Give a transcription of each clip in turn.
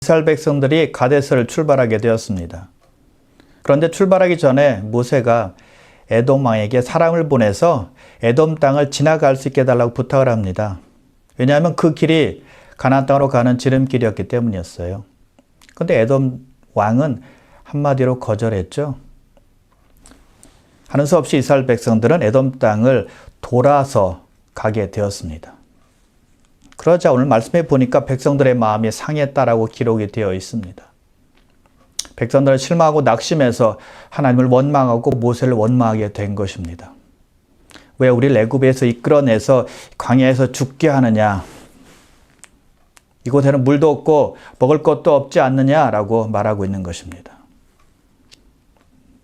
이스라엘 백성들이 가데스를 출발하게 되었습니다. 그런데 출발하기 전에 모세가 에돔 왕에게 사람을 보내서 에돔 땅을 지나갈 수 있게 해달라고 부탁을 합니다. 왜냐하면 그 길이 가나안 땅으로 가는 지름길이었기 때문이었어요. 그런데 에돔 왕은 한마디로 거절했죠. 하는 수 없이 이스라엘 백성들은 에돔 땅을 돌아서 가게 되었습니다. 그러자 오늘 말씀해 보니까 백성들의 마음이 상했다라고 기록이 되어 있습니다. 백성들은 실망하고 낙심해서 하나님을 원망하고 모세를 원망하게 된 것입니다. 왜 우리를 애굽에서 이끌어내서 광야에서 죽게 하느냐? 이곳에는 물도 없고 먹을 것도 없지 않느냐라고 말하고 있는 것입니다.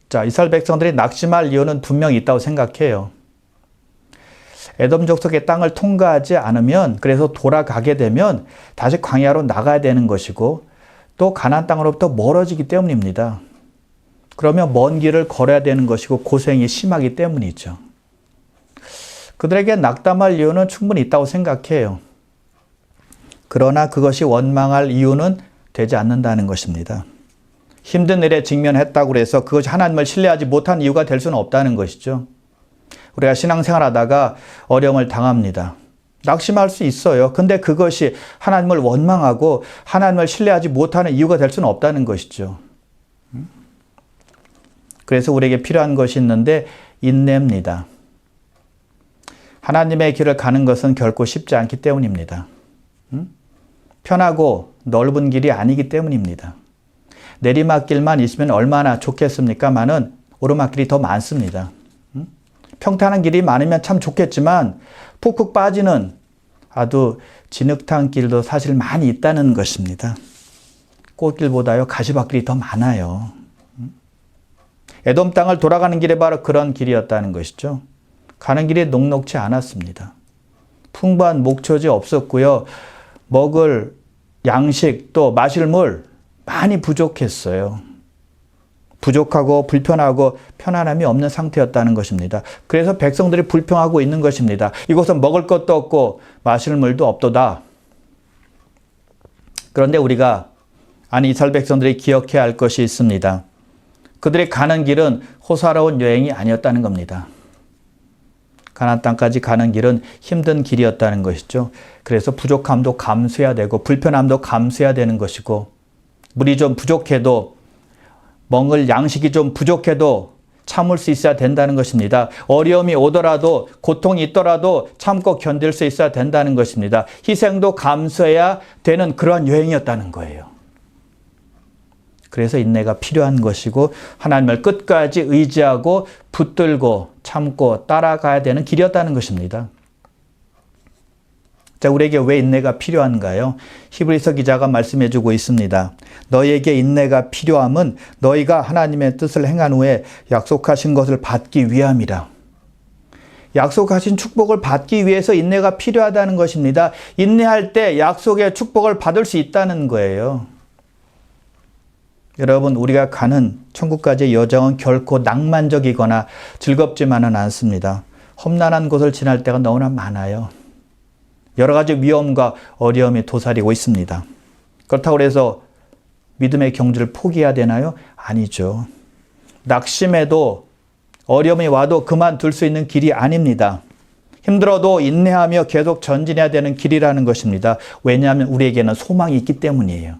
자, 이스라엘 백성들이 낙심할 이유는 분명히 있다고 생각해요. 에돔 족속의 땅을 통과하지 않으면, 그래서 돌아가게 되면 다시 광야로 나가야 되는 것이고 또 가나안 땅으로부터 멀어지기 때문입니다. 그러면 먼 길을 걸어야 되는 것이고 고생이 심하기 때문이죠. 그들에게 낙담할 이유는 충분히 있다고 생각해요. 그러나 그것이 원망할 이유는 되지 않는다는 것입니다. 힘든 일에 직면했다고 해서 그것이 하나님을 신뢰하지 못한 이유가 될 수는 없다는 것이죠. 우리가 신앙생활하다가 어려움을 당합니다. 낙심할 수 있어요. 근데 그것이 하나님을 원망하고 하나님을 신뢰하지 못하는 이유가 될 수는 없다는 것이죠. 그래서 우리에게 필요한 것이 있는데 인내입니다. 하나님의 길을 가는 것은 결코 쉽지 않기 때문입니다. 편하고 넓은 길이 아니기 때문입니다. 내리막길만 있으면 얼마나 좋겠습니까마는 오르막길이 더 많습니다. 평탄한 길이 많으면 참 좋겠지만 푹푹 빠지는 아주 진흙탕 길도 사실 많이 있다는 것입니다. 꽃길보다요 가시밭길이 더 많아요. 에돔 땅을 돌아가는 길이 바로 그런 길이었다는 것이죠. 가는 길이 녹록지 않았습니다. 풍부한 목초지 없었고요. 먹을 양식 또 마실 물 많이 부족했어요. 부족하고 불편하고 편안함이 없는 상태였다는 것입니다. 그래서 백성들이 불평하고 있는 것입니다. 이곳은 먹을 것도 없고 마실 물도 없도다. 그런데 우리가 이스라엘 백성들이 기억해야 할 것이 있습니다. 그들이 가는 길은 호사로운 여행이 아니었다는 겁니다. 가나안 땅까지 가는 길은 힘든 길이었다는 것이죠. 그래서 부족함도 감수해야 되고 불편함도 감수해야 되는 것이고 물이 좀 부족해도 먹을 양식이 좀 부족해도 참을 수 있어야 된다는 것입니다. 어려움이 오더라도 고통이 있더라도 참고 견딜 수 있어야 된다는 것입니다. 희생도 감수해야 되는 그러한 여행이었다는 거예요. 그래서 인내가 필요한 것이고 하나님을 끝까지 의지하고 붙들고 참고 따라가야 되는 길이었다는 것입니다. 자, 우리에게 왜 인내가 필요한가요? 히브리서 기자가 말씀해주고 있습니다. 너희에게 인내가 필요함은 너희가 하나님의 뜻을 행한 후에 약속하신 것을 받기 위함이라. 약속하신 축복을 받기 위해서 인내가 필요하다는 것입니다. 인내할 때 약속의 축복을 받을 수 있다는 거예요. 여러분, 우리가 가는 천국까지의 여정은 결코 낭만적이거나 즐겁지만은 않습니다. 험난한 곳을 지날 때가 너무나 많아요. 여러 가지 위험과 어려움이 도사리고 있습니다. 그렇다고 해서 믿음의 경주를 포기해야 되나요? 아니죠. 낙심해도 어려움이 와도 그만둘 수 있는 길이 아닙니다. 힘들어도 인내하며 계속 전진해야 되는 길이라는 것입니다. 왜냐하면 우리에게는 소망이 있기 때문이에요.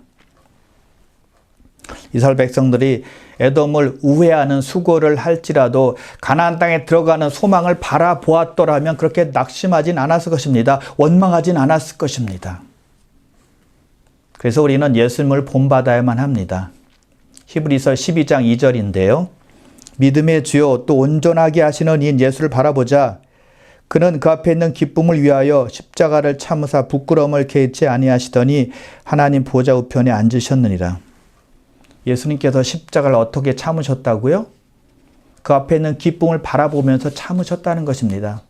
이스라엘 백성들이 에돔을 우회하는 수고를 할지라도 가나안 땅에 들어가는 소망을 바라보았더라면 그렇게 낙심하진 않았을 것입니다. 원망하진 않았을 것입니다. 그래서 우리는 예수님을 본받아야만 합니다. 히브리서 12장 2절인데요. 믿음의 주요 또 온전하게 하시는 이인 예수를 바라보자. 그는 그 앞에 있는 기쁨을 위하여 십자가를 참으사 부끄러움을 개의치 아니하시더니 하나님 보좌 우편에 앉으셨느니라. 예수님께서 십자가를 어떻게 참으셨다고요? 그 앞에 있는 기쁨을 바라보면서 참으셨다는 것입니다.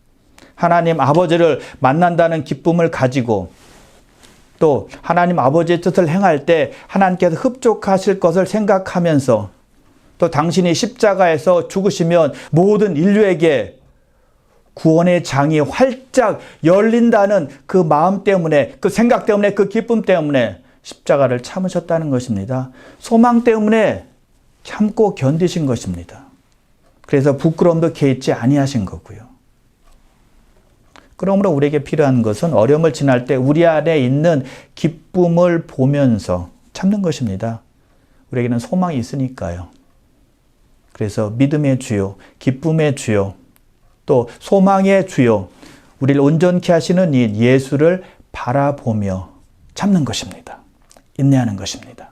하나님 아버지를 만난다는 기쁨을 가지고 또 하나님 아버지의 뜻을 행할 때 하나님께서 흡족하실 것을 생각하면서 또 당신이 십자가에서 죽으시면 모든 인류에게 구원의 장이 활짝 열린다는 그 마음 때문에, 그 생각 때문에, 그 기쁨 때문에 십자가를 참으셨다는 것입니다. 소망 때문에 참고 견디신 것입니다. 그래서 부끄러움도 개의치 아니하신 거고요. 그러므로 우리에게 필요한 것은 어려움을 지날 때 우리 안에 있는 기쁨을 보면서 참는 것입니다. 우리에게는 소망이 있으니까요. 그래서 믿음의 주요, 기쁨의 주요, 또 소망의 주요, 우리를 온전케 하시는 이 예수를 바라보며 참는 것입니다. 인내하는 것입니다.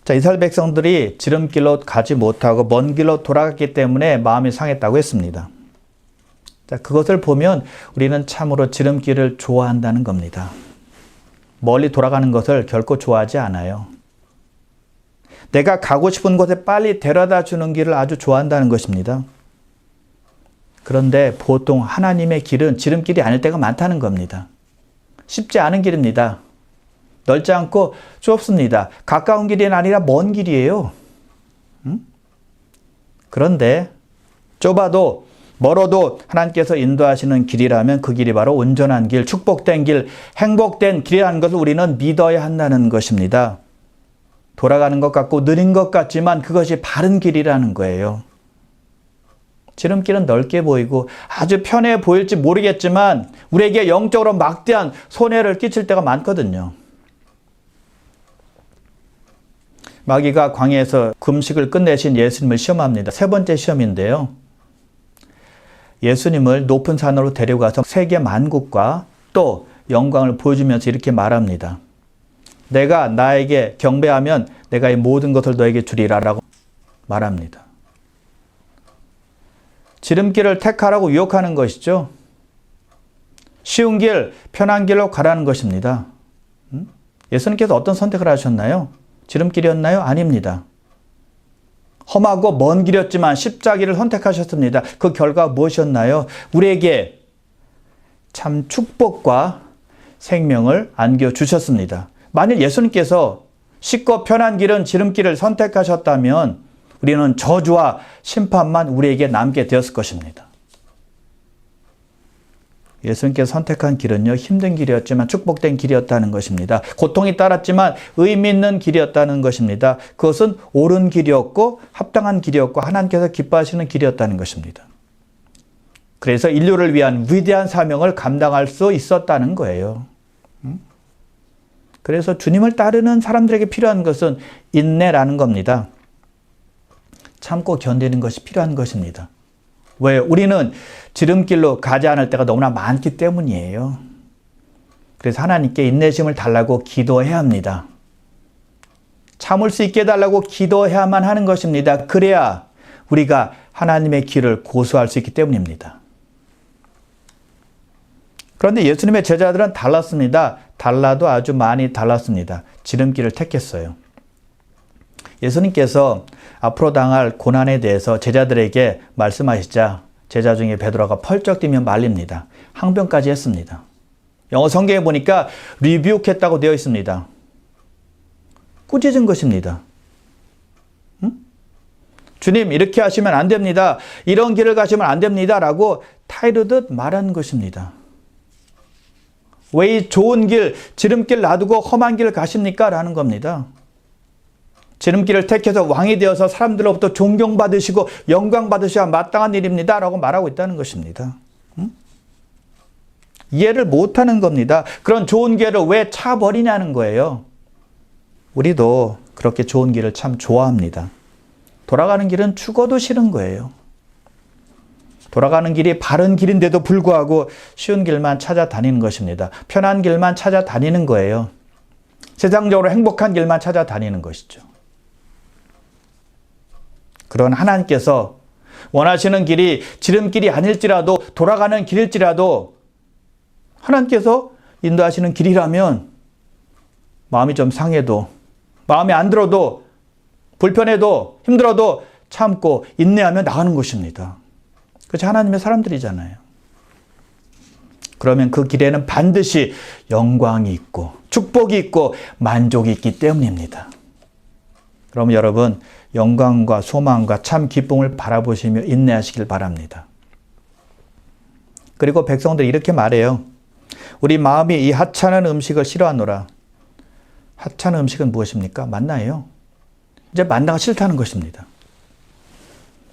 자, 이스라엘 백성들이 지름길로 가지 못하고 먼 길로 돌아갔기 때문에 마음이 상했다고 했습니다. 자, 그것을 보면 우리는 참으로 지름길을 좋아한다는 겁니다. 멀리 돌아가는 것을 결코 좋아하지 않아요. 내가 가고 싶은 곳에 빨리 데려다 주는 길을 아주 좋아한다는 것입니다. 그런데 보통 하나님의 길은 지름길이 아닐 때가 많다는 겁니다. 쉽지 않은 길입니다. 넓지 않고 좁습니다. 가까운 길이 아니라 먼 길이에요. 그런데 좁아도 멀어도 하나님께서 인도하시는 길이라면 그 길이 바로 온전한 길, 축복된 길, 행복된 길이라는 것을 우리는 믿어야 한다는 것입니다. 돌아가는 것 같고 느린 것 같지만 그것이 바른 길이라는 거예요. 지름길은 넓게 보이고 아주 편해 보일지 모르겠지만 우리에게 영적으로 막대한 손해를 끼칠 때가 많거든요. 마귀가 광야에서 금식을 끝내신 예수님을 시험합니다. 세 번째 시험인데요. 예수님을 높은 산으로 데려가서 세계 만국과 또 영광을 보여주면서 이렇게 말합니다. 내가 나에게 경배하면 내가 이 모든 것을 너에게 주리라 라고 말합니다. 지름길을 택하라고 유혹하는 것이죠. 쉬운 길, 편한 길로 가라는 것입니다. 예수님께서 어떤 선택을 하셨나요? 지름길이었나요? 아닙니다. 험하고 먼 길이었지만 십자기를 선택하셨습니다. 그 결과가 무엇이었나요? 우리에게 참 축복과 생명을 안겨주셨습니다. 만일 예수님께서 쉽고 편한 길은 지름길을 선택하셨다면 우리는 저주와 심판만 우리에게 남게 되었을 것입니다. 예수님께서 선택한 길은요, 힘든 길이었지만 축복된 길이었다는 것입니다. 고통이 따랐지만 의미 있는 길이었다는 것입니다. 그것은 옳은 길이었고 합당한 길이었고 하나님께서 기뻐하시는 길이었다는 것입니다. 그래서 인류를 위한 위대한 사명을 감당할 수 있었다는 거예요. 그래서 주님을 따르는 사람들에게 필요한 것은 인내라는 겁니다. 참고 견디는 것이 필요한 것입니다. 왜? 우리는 지름길로 가지 않을 때가 너무나 많기 때문이에요. 그래서 하나님께 인내심을 달라고 기도해야 합니다. 참을 수 있게 해달라고 기도해야만 하는 것입니다. 그래야 우리가 하나님의 길을 고수할 수 있기 때문입니다. 그런데 예수님의 제자들은 달랐습니다. 달라도 아주 많이 달랐습니다. 지름길을 택했어요. 예수님께서 앞으로 당할 고난에 대해서 제자들에게 말씀하시자 제자 중에 베드로가 펄쩍 뛰며 말립니다. 항변까지 했습니다. 영어 성경에 보니까 리뷰했다고 되어 있습니다. 꾸짖은 것입니다. 주님, 이렇게 하시면 안 됩니다. 이런 길을 가시면 안 됩니다. 라고 타이르듯 말한 것입니다. 왜 이 좋은 길, 지름길 놔두고 험한 길을 가십니까? 라는 겁니다. 지름길을 택해서 왕이 되어서 사람들로부터 존경받으시고 영광받으셔야 마땅한 일입니다. 라고 말하고 있다는 것입니다. 이해를 못하는 겁니다. 그런 좋은 길을 왜 차버리냐는 거예요. 우리도 그렇게 좋은 길을 참 좋아합니다. 돌아가는 길은 죽어도 싫은 거예요. 돌아가는 길이 바른 길인데도 불구하고 쉬운 길만 찾아다니는 것입니다. 편한 길만 찾아다니는 거예요. 세상적으로 행복한 길만 찾아다니는 것이죠. 그런 하나님께서 원하시는 길이 지름길이 아닐지라도 돌아가는 길일지라도 하나님께서 인도하시는 길이라면 마음이 좀 상해도 마음에 안 들어도 불편해도 힘들어도 참고 인내하며 나가는 것입니다. 그것이 하나님의 사람들이잖아요. 그러면 그 길에는 반드시 영광이 있고 축복이 있고 만족이 있기 때문입니다. 그럼 여러분 영광과 소망과 참 기쁨을 바라보시며 인내하시길 바랍니다. 그리고 백성들이 이렇게 말해요. 우리 마음이 이 하찮은 음식을 싫어하노라. 하찮은 음식은 무엇입니까? 만나예요. 이제 만나가 싫다는 것입니다.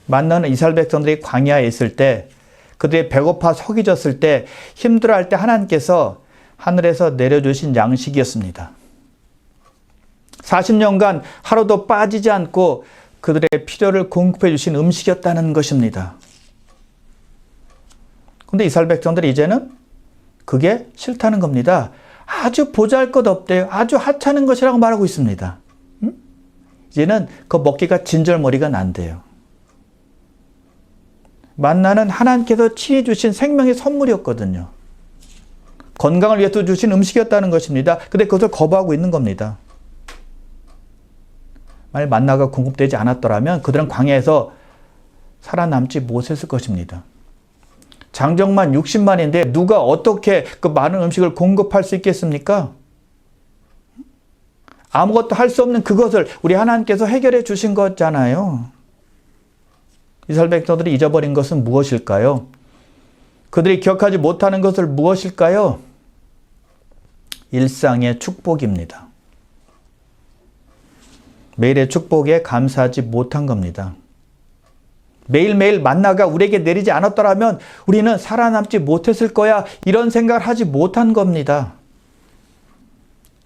만나는 이스라엘 백성들이 광야에 있을 때, 그들이 배고파 속이 졌을 때, 힘들어할 때 하나님께서 하늘에서 내려주신 양식이었습니다. 40년간 하루도 빠지지 않고 그들의 필요를 공급해 주신 음식이었다는 것입니다. 그런데 이스라엘 백성들이 이제는 그게 싫다는 겁니다. 아주 보잘것없대요. 아주 하찮은 것이라고 말하고 있습니다. 이제는 그 먹기가 진절머리가 난대요. 만나는 하나님께서 친히 주신 생명의 선물이었거든요. 건강을 위해서 주신 음식이었다는 것입니다. 근데 그것을 거부하고 있는 겁니다. 만약 만나가 공급되지 않았더라면 그들은 광야에서 살아남지 못했을 것입니다. 장정만 60만인데 누가 어떻게 그 많은 음식을 공급할 수 있겠습니까? 아무것도 할 수 없는 그것을 우리 하나님께서 해결해 주신 거잖아요. 이스라엘 백성들이 잊어버린 것은 무엇일까요? 그들이 기억하지 못하는 것을 무엇일까요? 일상의 축복입니다. 매일의 축복에 감사하지 못한 겁니다. 매일매일 만나가 우리에게 내리지 않았더라면 우리는 살아남지 못했을 거야, 이런 생각을 하지 못한 겁니다.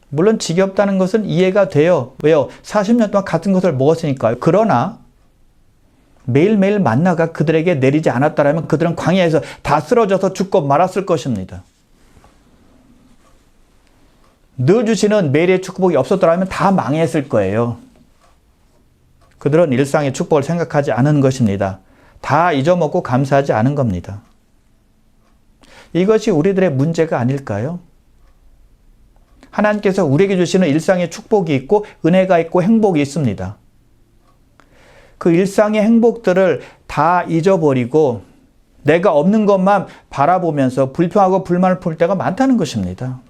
물론 지겹다는 것은 이해가 돼요. 왜요? 40년 동안 같은 것을 먹었으니까요. 그러나 매일매일 만나가 그들에게 내리지 않았더라면 그들은 광야에서 다 쓰러져서 죽고 말았을 것입니다. 늘 주시는 매일의 축복이 없었더라면 다 망했을 거예요. 그들은 일상의 축복을 생각하지 않은 것입니다. 다 잊어먹고 감사하지 않은 겁니다. 이것이 우리들의 문제가 아닐까요? 하나님께서 우리에게 주시는 일상의 축복이 있고 은혜가 있고 행복이 있습니다. 그 일상의 행복들을 다 잊어버리고 내가 없는 것만 바라보면서 불평하고 불만을 품을 때가 많다는 것입니다.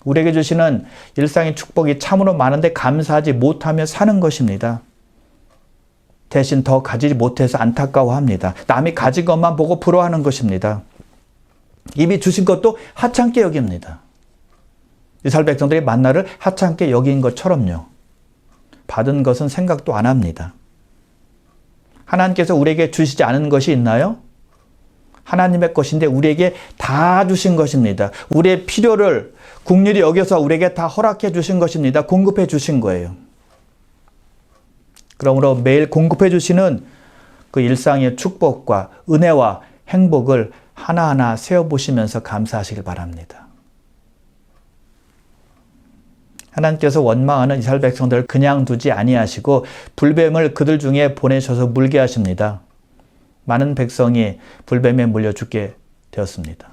우리에게 주시는 일상의 축복이 참으로 많은데 감사하지 못하며 사는 것입니다. 대신 더 가지지 못해서 안타까워합니다. 남이 가진 것만 보고 부러워하는 것입니다. 이미 주신 것도 하찮게 여깁니다. 이스라엘 백성들이 만나를 하찮게 여긴 것처럼요. 받은 것은 생각도 안 합니다. 하나님께서 우리에게 주시지 않은 것이 있나요? 하나님의 것인데 우리에게 다 주신 것입니다. 우리의 필요를 긍휼히 여겨서 우리에게 다 허락해 주신 것입니다. 공급해 주신 거예요. 그러므로 매일 공급해 주시는 그 일상의 축복과 은혜와 행복을 하나하나 세어보시면서 감사하시길 바랍니다. 하나님께서 원망하는 이스라엘 백성들을 그냥 두지 아니하시고 불뱀을 그들 중에 보내셔서 물게 하십니다. 많은 백성이 불뱀에 물려 죽게 되었습니다.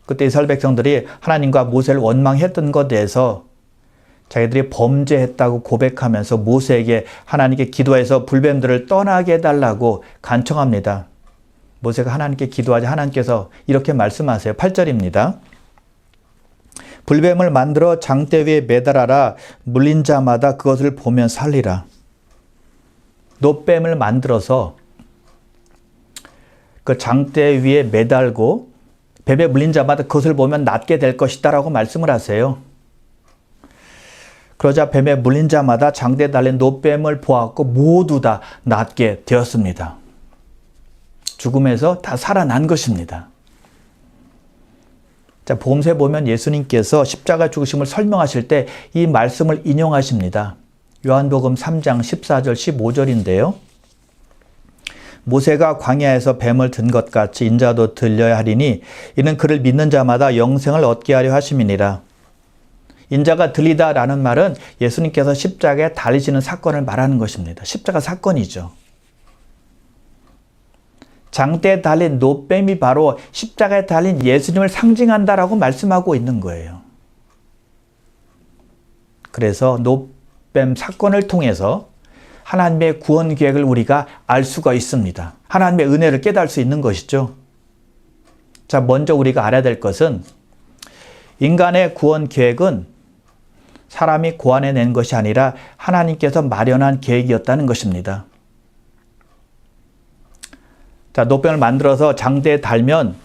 그때 이스라엘 백성들이 하나님과 모세를 원망했던 것에 대해서 자기들이 범죄했다고 고백하면서 모세에게 하나님께 기도해서 불뱀들을 떠나게 해달라고 간청합니다. 모세가 하나님께 기도하자 하나님께서 이렇게 말씀하세요. 8절입니다. 불뱀을 만들어 장대 위에 매달아라. 물린 자마다 그것을 보면 살리라. 놋뱀을 만들어서 그 장대 위에 매달고 뱀에 물린 자마다 그것을 보면 낫게 될 것이다 라고 말씀을 하세요. 그러자 뱀에 물린 자마다 장대에 달린 놋뱀을 보았고 모두 다 낫게 되었습니다. 죽음에서 다 살아난 것입니다. 자, 복음서에 보면 예수님께서 십자가 죽으심을 설명하실 때 이 말씀을 인용하십니다. 요한복음 3장 14절 15절인데요. 모세가 광야에서 뱀을 든 것 같이 인자도 들려야 하리니 이는 그를 믿는 자마다 영생을 얻게 하려 하심이니라. 인자가 들리다라는 말은 예수님께서 십자가에 달리시는 사건을 말하는 것입니다. 십자가 사건이죠. 장대에 달린 놋뱀이 바로 십자가에 달린 예수님을 상징한다라고 말씀하고 있는 거예요. 그래서 놋뱀 사건을 통해서 하나님의 구원 계획을 우리가 알 수가 있습니다. 하나님의 은혜를 깨달을 수 있는 것이죠. 자, 먼저 우리가 알아야 될 것은 인간의 구원 계획은 사람이 고안해낸 것이 아니라 하나님께서 마련한 계획이었다는 것입니다. 자, 놋뱀을 만들어서 장대에 달면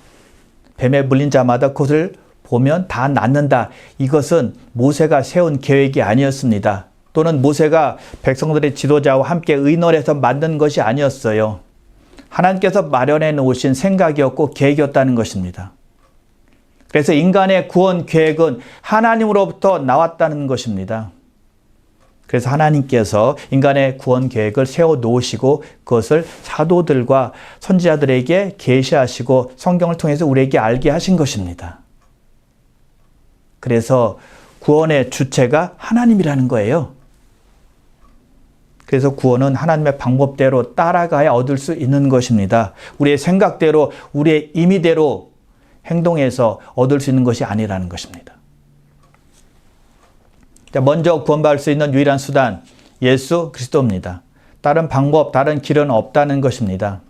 뱀에 물린 자마다 그것을 보면 다 낫는다. 이것은 모세가 세운 계획이 아니었습니다. 또는 모세가 백성들의 지도자와 함께 의논해서 만든 것이 아니었어요. 하나님께서 마련해 놓으신 생각이었고 계획이었다는 것입니다. 그래서 인간의 구원 계획은 하나님으로부터 나왔다는 것입니다. 그래서 하나님께서 인간의 구원 계획을 세워 놓으시고 그것을 사도들과 선지자들에게 계시하시고 성경을 통해서 우리에게 알게 하신 것입니다. 그래서 구원의 주체가 하나님이라는 거예요. 그래서 구원은 하나님의 방법대로 따라가야 얻을 수 있는 것입니다. 우리의 생각대로, 우리의 임의대로 행동해서 얻을 수 있는 것이 아니라는 것입니다. 먼저 구원받을 수 있는 유일한 수단, 예수 그리스도입니다. 다른 방법, 다른 길은 없다는 것입니다.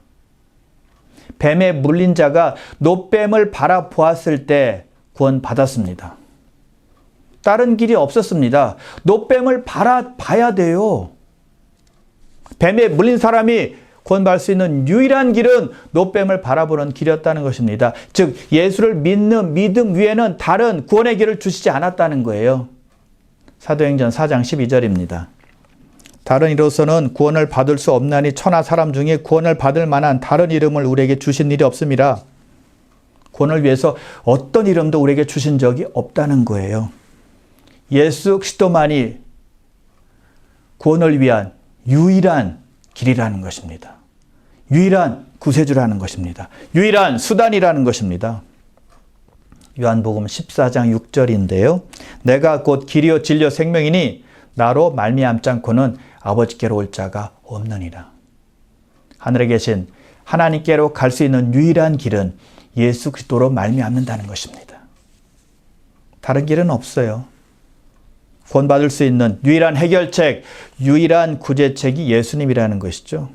뱀에 물린 자가 노뱀을 바라보았을 때 구원받았습니다. 다른 길이 없었습니다. 노뱀을 바라봐야 돼요. 뱀에 물린 사람이 구원받을 수 있는 유일한 길은 노뱀을 바라보는 길이었다는 것입니다. 즉 예수를 믿는 믿음 위에는 다른 구원의 길을 주시지 않았다는 거예요. 사도행전 4장 12절입니다. 다른 이로서는 구원을 받을 수 없나니 천하 사람 중에 구원을 받을 만한 다른 이름을 우리에게 주신 일이 없음이라. 구원을 위해서 어떤 이름도 우리에게 주신 적이 없다는 거예요. 예수 그리스도만이 구원을 위한 유일한 길이라는 것입니다. 유일한 구세주라는 것입니다. 유일한 수단이라는 것입니다. 요한복음 14장 6절인데요. 내가 곧 길이요 진리요 생명이니 나로 말미암지 않고는 아버지께로 올 자가 없느니라. 하늘에 계신 하나님께로 갈 수 있는 유일한 길은 예수 그리스도로 말미암는다는 것입니다. 다른 길은 없어요. 구원받을 수 있는 유일한 해결책, 유일한 구제책이 예수님이라는 것이죠.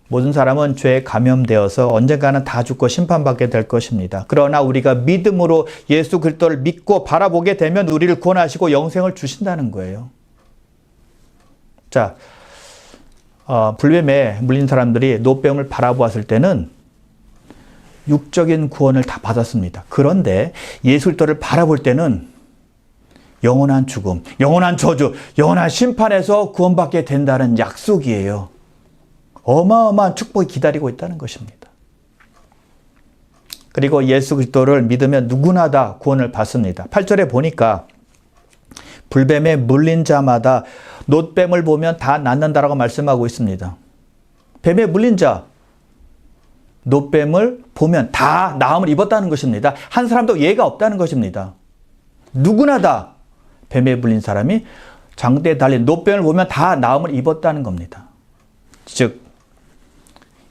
모든 사람은 죄에 감염되어서 언젠가는 다 죽고 심판받게 될 것입니다. 그러나 우리가 믿음으로 예수 그리스도를 믿고 바라보게 되면 우리를 구원하시고 영생을 주신다는 거예요. 자, 불뱀에 물린 사람들이 노뱀을 바라보았을 때는 육적인 구원을 다 받았습니다. 그런데 예수 그리스도를 바라볼 때는 영원한 죽음, 영원한 저주, 영원한 심판에서 구원받게 된다는 약속이에요. 어마어마한 축복이 기다리고 있다는 것입니다. 그리고 예수 그리스도를 믿으면 누구나 다 구원을 받습니다. 8절에 보니까 불뱀에 물린 자마다 노뱀을 보면 다 낫는다라고 말씀하고 있습니다. 뱀에 물린 자, 노뱀을 보면 다 나음을 입었다는 것입니다. 한 사람도 예가 없다는 것입니다. 누구나 다 뱀에 물린 사람이 장대에 달린 노뱀을 보면 다 나음을 입었다는 겁니다. 즉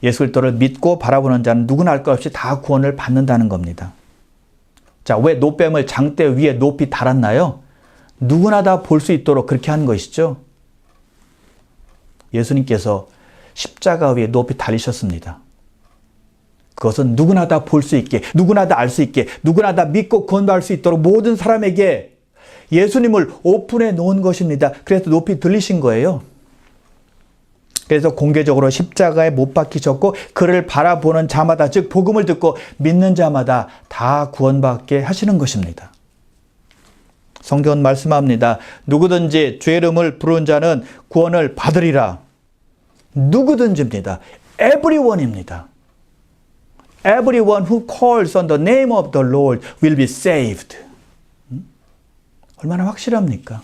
예수 그리스도를 믿고 바라보는 자는 누구나 할 것 없이 다 구원을 받는다는 겁니다. 자, 왜 노뱀을 장대 위에 높이 달았나요? 누구나 다 볼 수 있도록 그렇게 한 것이죠. 예수님께서 십자가 위에 높이 달리셨습니다. 그것은 누구나 다 볼 수 있게, 누구나 다 알 수 있게, 누구나 다 믿고 구원받을 수 있도록 모든 사람에게 예수님을 오픈해 놓은 것입니다. 그래서 높이 들리신 거예요. 그래서 공개적으로 십자가에 못 박히셨고 그를 바라보는 자마다, 즉 복음을 듣고 믿는 자마다 다 구원받게 하시는 것입니다. 성경은 말씀합니다. 누구든지 죄 이름을 부르는 자는 구원을 받으리라. 누구든지입니다. Everyone입니다. Everyone who calls on the name of the Lord will be saved. 얼마나 확실합니까?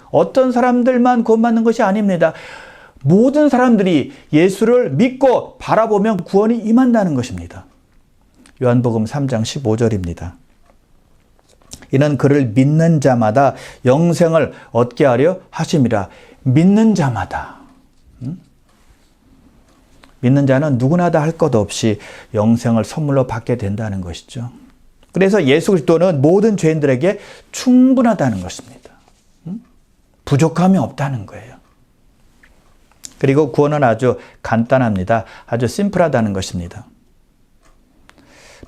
어떤 사람들만 구원받는 것이 아닙니다. 모든 사람들이 예수를 믿고 바라보면 구원이 임한다는 것입니다. 요한복음 3장 15절입니다. 이는 그를 믿는 자마다 영생을 얻게 하려 하심이라. 믿는 자마다. 믿는 자는 누구나 다 할 것 없이 영생을 선물로 받게 된다는 것이죠. 그래서 예수 그리스도는 모든 죄인들에게 충분하다는 것입니다. 부족함이 없다는 거예요. 그리고 구원은 아주 간단합니다. 아주 심플하다는 것입니다.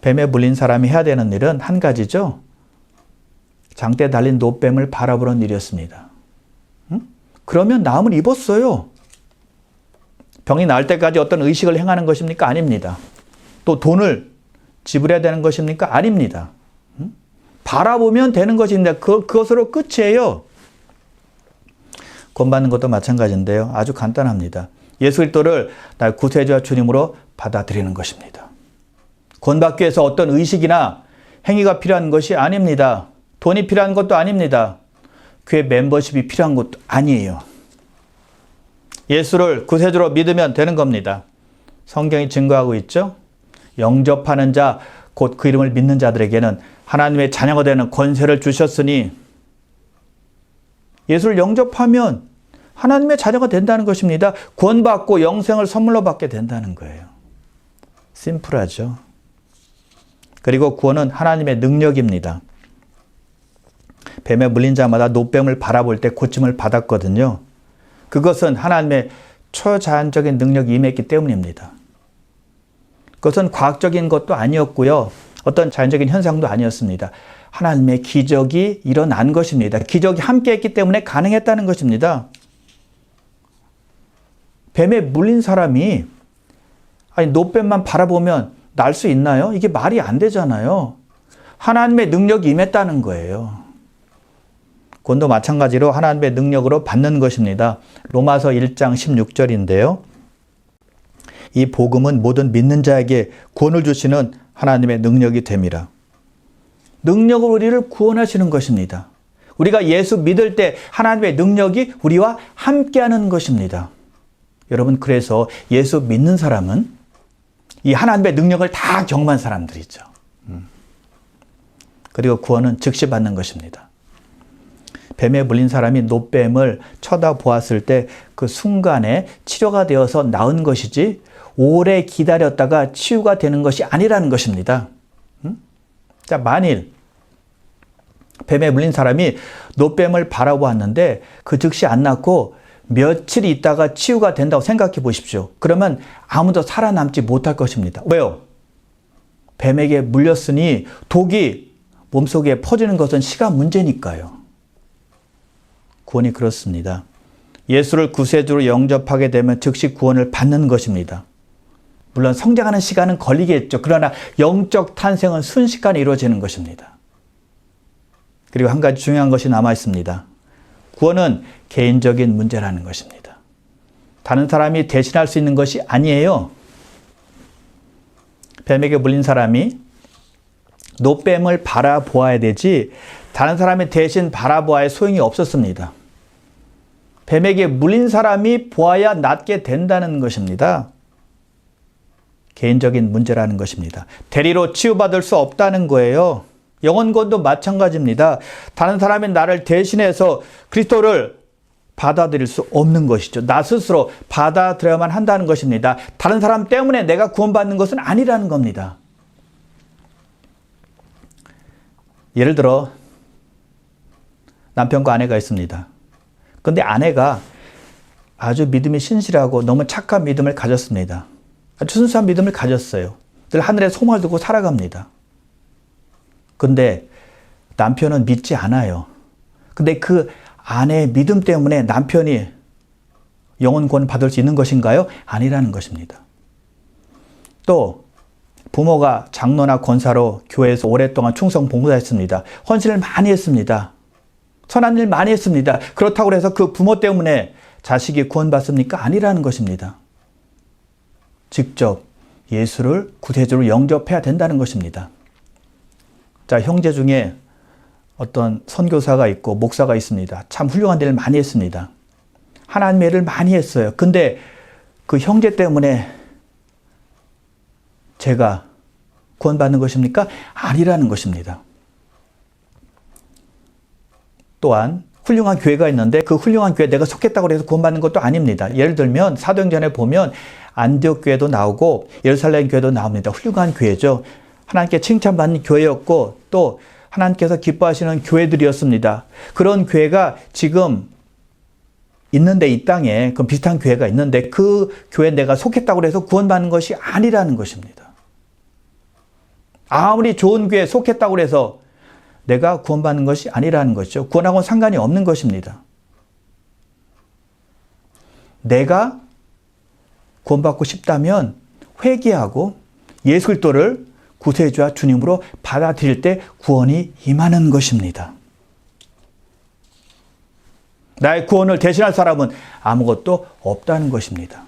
뱀에 물린 사람이 해야 되는 일은 한 가지죠. 장대에 달린 노뱀을 바라보는 일이었습니다. 그러면 나음을 입었어요. 병이 나을 때까지 어떤 의식을 행하는 것입니까? 아닙니다. 또 돈을 지불해야 되는 것입니까? 아닙니다. 바라보면 되는 것인데 그것으로 끝이에요. 구원받는 것도 마찬가지인데요. 아주 간단합니다. 예수 그리스도를 나의 구세주와 주님으로 받아들이는 것입니다. 구원받기 위해서 어떤 의식이나 행위가 필요한 것이 아닙니다. 돈이 필요한 것도 아닙니다. 교회 멤버십이 필요한 것도 아니에요. 예수를 구세주로 믿으면 되는 겁니다. 성경이 증거하고 있죠. 영접하는 자, 곧 그 이름을 믿는 자들에게는 하나님의 자녀가 되는 권세를 주셨으니 예수를 영접하면 하나님의 자녀가 된다는 것입니다. 구원받고 영생을 선물로 받게 된다는 거예요. 심플하죠. 그리고 구원은 하나님의 능력입니다. 뱀에 물린 자마다 노뱀을 바라볼 때 고침을 받았거든요. 그것은 하나님의 초자연적인 능력이 임했기 때문입니다. 그것은 과학적인 것도 아니었고요. 어떤 자연적인 현상도 아니었습니다. 하나님의 기적이 일어난 것입니다. 기적이 함께했기 때문에 가능했다는 것입니다. 뱀에 물린 사람이 노뱀만 바라보면 날 수 있나요? 이게 말이 안 되잖아요. 하나님의 능력이 임했다는 거예요. 구원도 마찬가지로 하나님의 능력으로 받는 것입니다. 로마서 1장 16절인데요. 이 복음은 모든 믿는 자에게 구원을 주시는 하나님의 능력이 됨이라. 능력으로 우리를 구원하시는 것입니다. 우리가 예수 믿을 때 하나님의 능력이 우리와 함께하는 것입니다. 여러분, 그래서 예수 믿는 사람은 이 하나님의 능력을 다 경험한 사람들이죠. 그리고 구원은 즉시 받는 것입니다. 뱀에 물린 사람이 노뱀을 쳐다보았을 때 그 순간에 치료가 되어서 나은 것이지 오래 기다렸다가 치유가 되는 것이 아니라는 것입니다. 자, 만일 뱀에 물린 사람이 노뱀을 바라보았는데 그 즉시 안 낫고 며칠 있다가 치유가 된다고 생각해 보십시오. 그러면 아무도 살아남지 못할 것입니다. 왜요? 뱀에게 물렸으니 독이 몸속에 퍼지는 것은 시간 문제니까요. 구원이 그렇습니다. 예수를 구세주로 영접하게 되면 즉시 구원을 받는 것입니다. 물론 성장하는 시간은 걸리겠죠. 그러나 영적 탄생은 순식간에 이루어지는 것입니다. 그리고 한 가지 중요한 것이 남아 있습니다. 구원은 개인적인 문제라는 것입니다. 다른 사람이 대신할 수 있는 것이 아니에요. 뱀에게 물린 사람이 노뱀을 바라보아야 되지 다른 사람이 대신 바라보아야 소용이 없었습니다. 뱀에게 물린 사람이 보아야 낫게 된다는 것입니다. 개인적인 문제라는 것입니다. 대리로 치유받을 수 없다는 거예요. 영혼권도 마찬가지입니다. 다른 사람이 나를 대신해서 그리스도를 받아들일 수 없는 것이죠. 나 스스로 받아들여야만 한다는 것입니다. 다른 사람 때문에 내가 구원받는 것은 아니라는 겁니다. 예를 들어 남편과 아내가 있습니다. 그런데 아내가 아주 믿음이 신실하고 너무 착한 믿음을 가졌습니다. 아주 순수한 믿음을 가졌어요. 늘 하늘에 소망을 두고 살아갑니다. 근데 남편은 믿지 않아요. 근데 그 아내의 믿음 때문에 남편이 영혼 구원 받을 수 있는 것인가요? 아니라는 것입니다. 또 부모가 장로나 권사로 교회에서 오랫동안 충성 봉사했습니다. 헌신을 많이 했습니다. 선한 일 많이 했습니다. 그렇다고 해서 그 부모 때문에 자식이 구원받습니까? 아니라는 것입니다. 직접 예수를 구세주로 영접해야 된다는 것입니다. 자, 형제 중에 어떤 선교사가 있고 목사가 있습니다. 참 훌륭한 일을 많이 했습니다. 하나님의 일을 많이 했어요. 근데 그 형제 때문에 제가 구원받는 것입니까? 아니라는 것입니다. 또한 훌륭한 교회가 있는데 그 훌륭한 교회에 내가 속했다고 해서 구원받는 것도 아닙니다. 예를 들면 사도행전에 보면 안디옥 교회도 나오고 예루살렘 교회도 나옵니다. 훌륭한 교회죠. 하나님께 칭찬받는 교회였고 또 하나님께서 기뻐하시는 교회들이었습니다. 그런 교회가 지금 있는데 이 땅에 그 비슷한 교회가 있는데 그 교회에 내가 속했다고 해서 구원받는 것이 아니라는 것입니다. 아무리 좋은 교회에 속했다고 해서 내가 구원받는 것이 아니라는 것이죠. 구원하고는 상관이 없는 것입니다. 내가 구원받고 싶다면 회개하고 예수 그리스도를 구세주와 주님으로 받아들일 때 구원이 임하는 것입니다. 나의 구원을 대신할 사람은 아무것도 없다는 것입니다.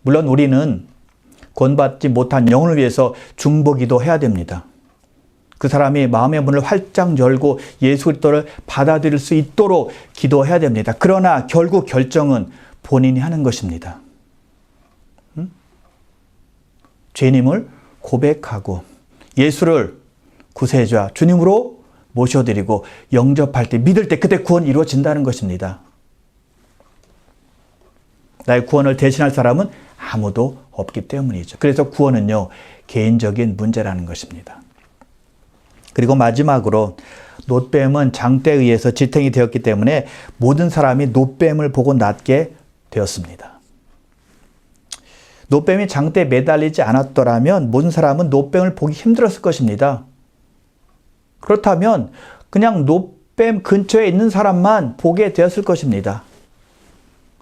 물론 우리는 구원받지 못한 영혼을 위해서 중보기도 해야 됩니다. 그 사람이 마음의 문을 활짝 열고 예수 그리스도를 받아들일 수 있도록 기도해야 됩니다. 그러나 결국 결정은 본인이 하는 것입니다. 죄인임을 고백하고 예수를 구세주와 주님으로 모셔드리고 영접할 때, 믿을 때, 그때 구원이 이루어진다는 것입니다. 나의 구원을 대신할 사람은 아무도 없기 때문이죠. 그래서 구원은요, 개인적인 문제라는 것입니다. 그리고 마지막으로 놋뱀은 장대에 의해서 지탱이 되었기 때문에 모든 사람이 놋뱀을 보고 낫게 되었습니다. 놋뱀이 장대에 매달리지 않았더라면 모든 사람은 놋뱀을 보기 힘들었을 것입니다. 그렇다면 그냥 놋뱀 근처에 있는 사람만 보게 되었을 것입니다.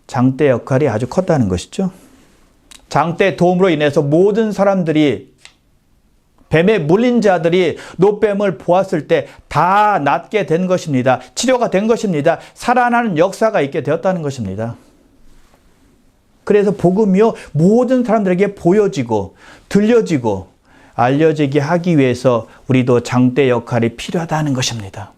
장대 역할이 아주 컸다는 것이죠. 장대의 도움으로 인해서 모든 사람들이, 뱀에 물린 자들이 놋뱀을 보았을 때 다 낫게 된 것입니다. 치료가 된 것입니다. 살아나는 역사가 있게 되었다는 것입니다. 그래서 복음이요, 모든 사람들에게 보여지고 들려지고 알려지게 하기 위해서 우리도 장대 역할이 필요하다는 것입니다.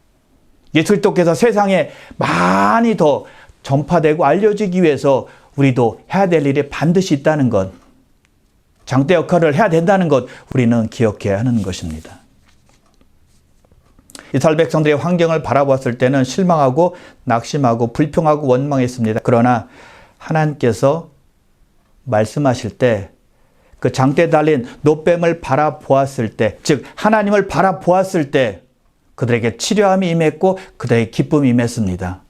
예수 그리스도께서 세상에 많이 더 전파되고 알려지기 위해서 우리도 해야 될 일이 반드시 있다는 것, 장대 역할을 해야 된다는 것, 우리는 기억해야 하는 것입니다. 이스라엘 백성들의 환경을 바라보았을 때는 실망하고 낙심하고 불평하고 원망했습니다. 그러나 하나님께서 말씀하실 때, 그 장대에 달린 놋뱀을 바라보았을 때, 즉 하나님을 바라보았을 때 그들에게 치료함이 임했고 그들에게 기쁨이 임했습니다.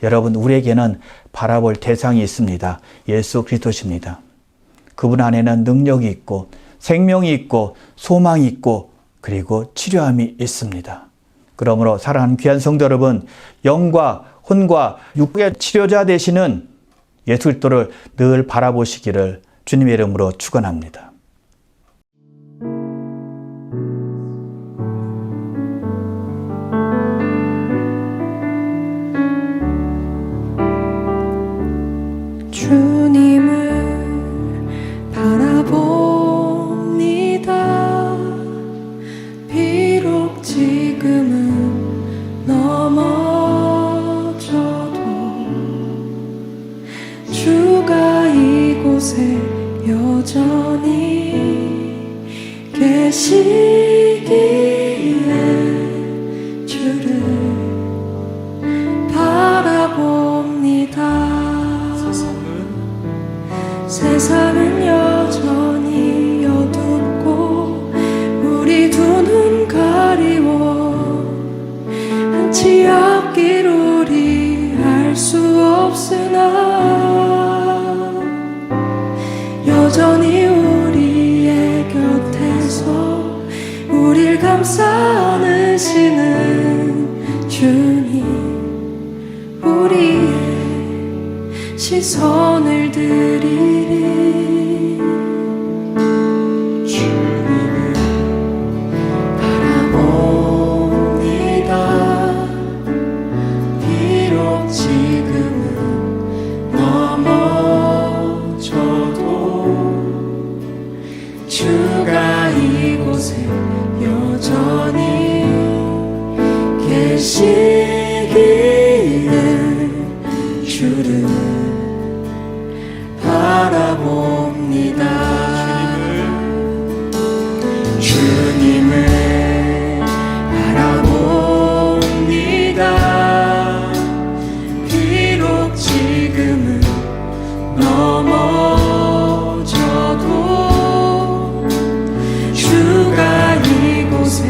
여러분, 우리에게는 바라볼 대상이 있습니다. 예수 그리스도십니다. 그분 안에는 능력이 있고 생명이 있고 소망이 있고 그리고 치료함이 있습니다. 그러므로 사랑하는 귀한 성도 여러분, 영과 혼과 육의 치료자 되시는 예수 그리스도를 늘 바라보시기를 주님의 이름으로 축원합니다. 주님을 바라봅니다. 비록 지금은 넘어져도 주가 이곳에 여전히 계시기에 주를 바라봅니다. 세상은 여전히 어둡고 우리 두 눈 가리워 한치 앞길 우리 알 수 없으나 여전히 우리의 곁에서 우릴 감싸 안으시는 주님, 우리의 시선을 드리리. 주님을 바라봅니다. 비록 지금은 넘어져도 주가 이곳에 여전히 계시기에 주를 바라봅니다. 주님을 바라봅니다. 비록 지금은 넘어져도 주가 이곳에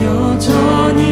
여전히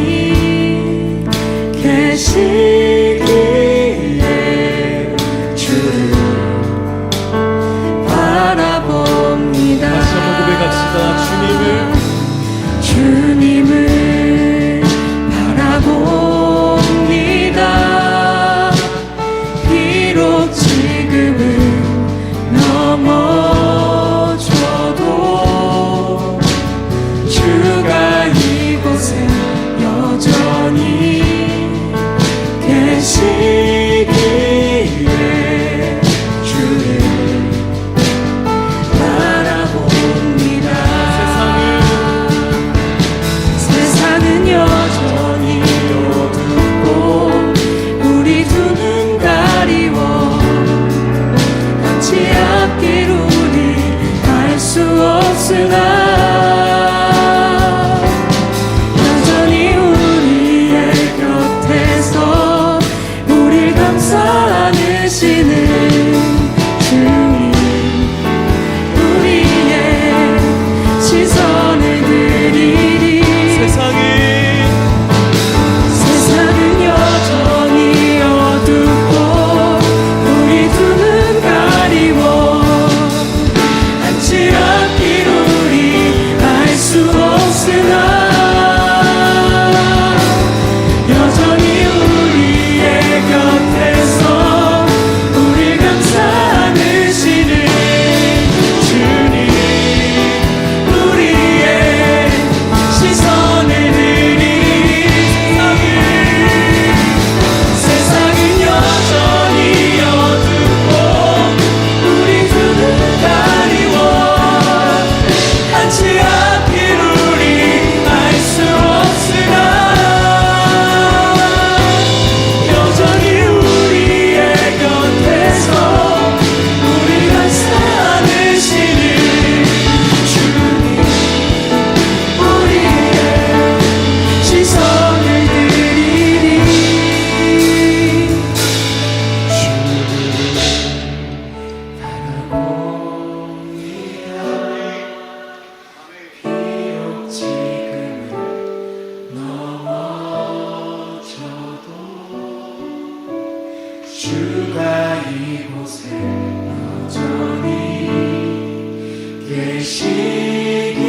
계시기에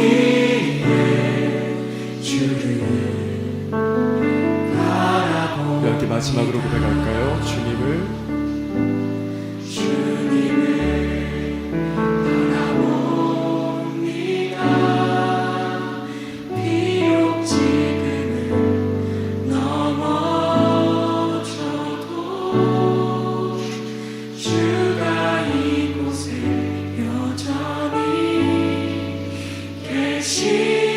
주를 바라보 이렇게 마지막으로 고백할까요? 주님을 바라봅니다. 비록 지금은 넘어져도 주가 이곳에 여전히 계시